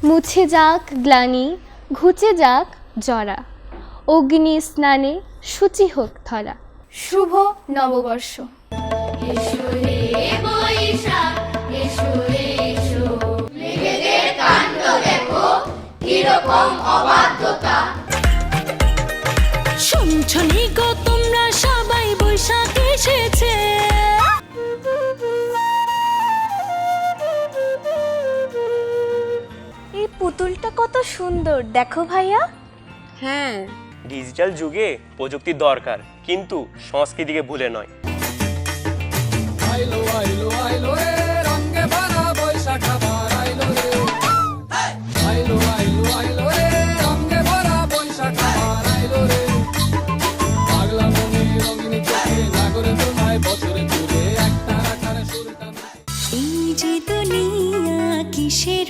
মুছে যাক গ্লানি, ঘুচে যাক জরা, অগ্নি স্নানে শুচি হোক ধরা। শুভ নববর্ষ। এসো রে বৈশাখ, এসো এসো, মেঘেদের কাণ্ড দেখো কিরকম অবাধ্যতা। শুনছনি গো তোমরা সবাই বৈশাখ এসেছে। এই পুতুলটা কত সুন্দর দেখো ভাইয়া। হ্যাঁ, ডিজিটাল যুগে প্রযুক্তির দরকার, কিন্তু সংস্কৃতিকে ভুলে নয়। আইলো আইলো আইলো রে রঙে ভরা বৈশাখ আবার আইলো রে। আইলো আইলো আইলো রে রঙে ভরা বৈশাখ আবার আইলো রে। পাগলা মনে রঙিন চোখে নাগরে তোমায় বছরে ঘুরে একটা রাখার সুরটা। এই যে দুনিয়া কিসের